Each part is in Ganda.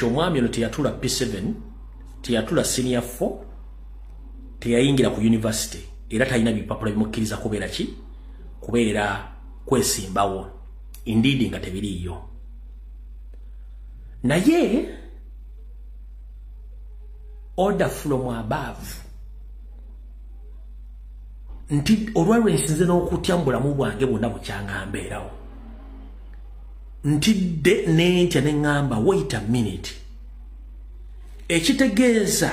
Omwami ono teyatula P7 teyatula senior 4 teyayingira ku university era talina bipapula bimukkiriza kubeera ki kubeera kwesimbawo indeed nga tebiriyo naye order from above nti olwalwe nsinze n'okutya mu bulamu bwange bwonna bukyanga mbeerawo ntidde n'entya ne ngamba wait a minute ekitegeeza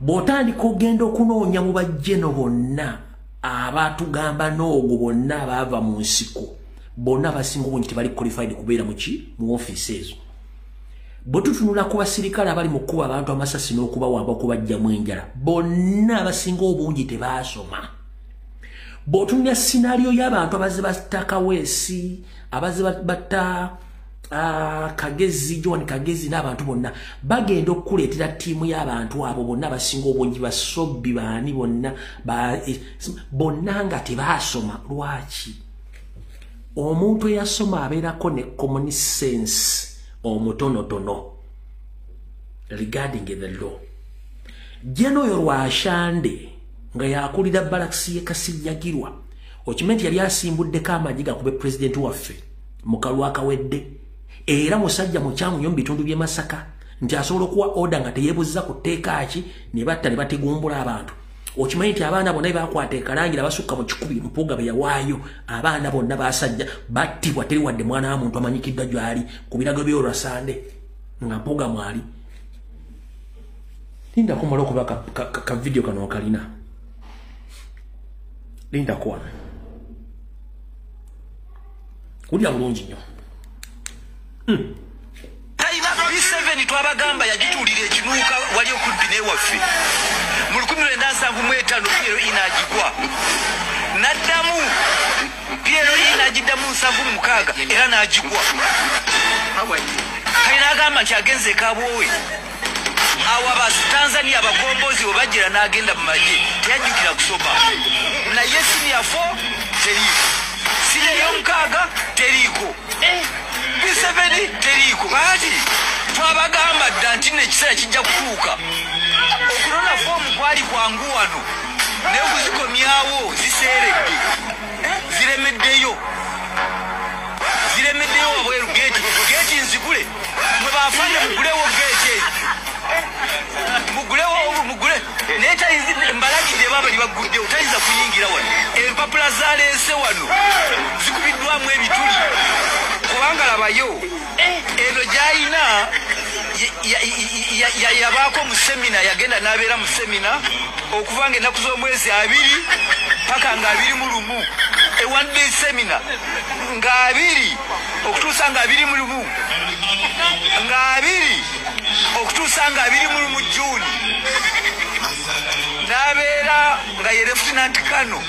bw'otandika ogenda okunoonya mu bajjeno bonna abatugamba n'ogwo bonna abaava mu nsiko bonna abasinga obungi tebali qualified kubeera mu office ezo bwe tutunula ku basirikale abali mu kuba abantu amasasi n'okubawamba okubajjamu enjala bonna abasinga obungi tebaasoma bw'otunula scenario y'abantu abaze batta Kaweesi abaze batta Kagezi John Kagezi n'abantu bonna bagenda okuleetera ttiimu y'abantu abo bonna abasinga obungi basobbi baani bonna nga tebaasoma lwaki omuntu eyasoma abeerako ne common sense omutonotono regarding the law Jenoyo Rwashande nga yakulira Balaksi Kasijjagirwa okimenti yali asimbuddeko amajiga kube president waffe mu kalwa akawedde era musajja mukyamu nnyo mu bitundu by'e Masaka nti asobola okuwa order nga teyeebuziza ku tteeka ki ne batta ne bategumbula abantu okimanyi nti abaana bonna bakwata ekalangira basukka mu kikubi mpuuga be yawaayo abaana bonna basajja battibwa teri wadde mwana wa muntu amanyikiddwa gy'ali ku birago by'Olwasande nga mpuuga mwali linda kumala okuba ka video kano kalina linda kuwa kulya bulungi nnyo P7 twabagamba yagitulira ekinuuka wali okumpi n'ewaffe mu 1975 Piero inagigwa naddamu Piero inagiddamu 76 era n'agigwa kalina agamba nti agenze kabwowe awo Tanzania abagombozi we bajjira n'agenda mu magye teyajjukira kusoma naye senior 4 teriiko senior 6 teriiko P7 teriiko baati twabagamba dda nti n'ekiseera kijja kutuuka okulona foomu kwali kwangu wano naye okuzikomyawo ziseeredde ziremeddeyo wabweru geeti nzigule mwe baafande mugulewo geeti mugule naye mbalagidde baba libaguddewo tayinza kuyingira wano empapula zaleese wano zikubiddwamu ebituli kubanga labayo eno gy'ayina yabaako mu semina yagenda n'abeera mu semina okuva nga ennaku z'omwezi 2 paka nga 21 one day semina nga 2 okutuusa nga 21 nga 2 okutuusa nga 21 June n'abeera nga ye Lieutenant Kano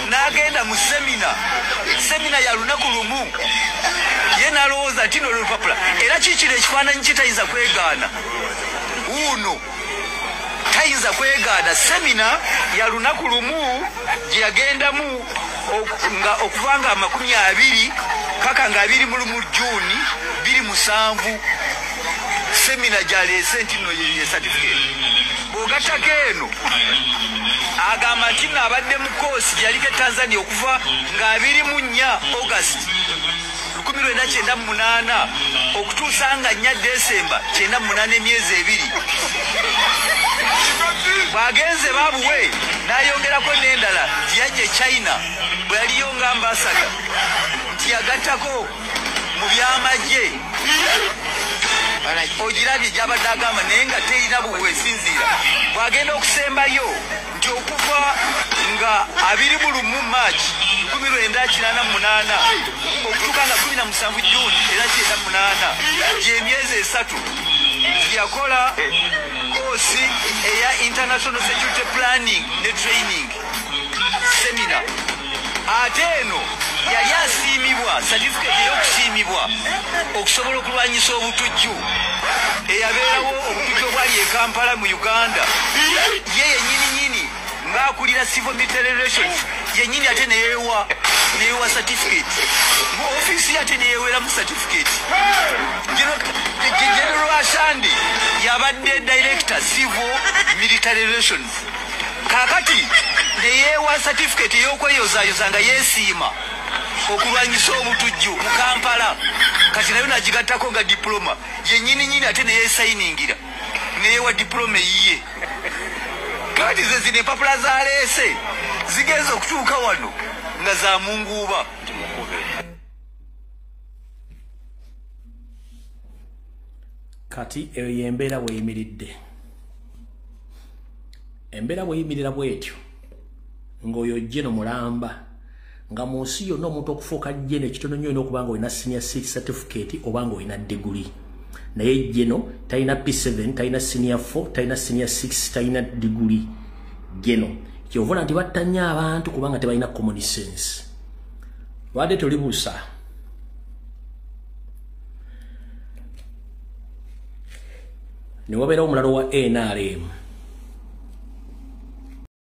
n'agenda mu semina ya lunaku lumu ye n'alowooza nti nolwo lupapula era kikino ekifaananyi kitayinza kwegaana uno tayinza kwegaana semina ya lunaku lumu gye yagendamu nga okuva nga 20 paka nga 21 June 2007 semina gyaleese nti no ye certificate bw'ogattako eno agamba nti n'abadde mu koosi gye yaliko Tanzania okuva nga 24 August 1998 okutuusa nga 4 December 98 emyezi 2 bw'agenze babuwe n'ayongerako n'endala yajja China bwe yaliyo nga ambasada nti yagattako mu by'amagye ogirabye gy'abadde agamba naye nga terina bwesinziira bw'agenda okusembayo nti okuva nga 21 March 1988 okutuuka nga 17 June era 98 gy'emyezi 3 yakola koosi eya International Security Planning ne Training Seminar ate eno yali asiimibwa certificate y'okusiimibwa okusobola okulwanyisa obutujju eyabeerawo obutujju obwali e Kampala mu Uganda ye yennyini ng'akulira civil military relations yennyini ate neyeewa newa certificate mu office yate neyewera mu certificate General Ashandi yabadde director civil military relations kakati neyewa certificate y'okweyozayoza nga yeesiima okulwanyisa obutujju mu Kampala kati nayo nagigattako nga diploma yennyini ate neyeesayiningira neyewa diploma eyiye kati ze zino empapula zaleese zigenza okutuuka wano nga za munguuba. Kati eyo yembeera bweyimiridde. Embeera bweyimirira bwetyo ng'oyo Jeno Mulamba nga mu nsi yonna omuntu okufuuka Jeno ekitono nnyo okuba nga olina senior certificate oba nga olina degree. Naye Jeno talina P7, talina senior 4, talina senior 6, talina degree. Jeno kyovula nti batta nnyo abantu kubanga tebalina common sense. Wadde tolibuusa ne wabeerawo omulalo wa NRM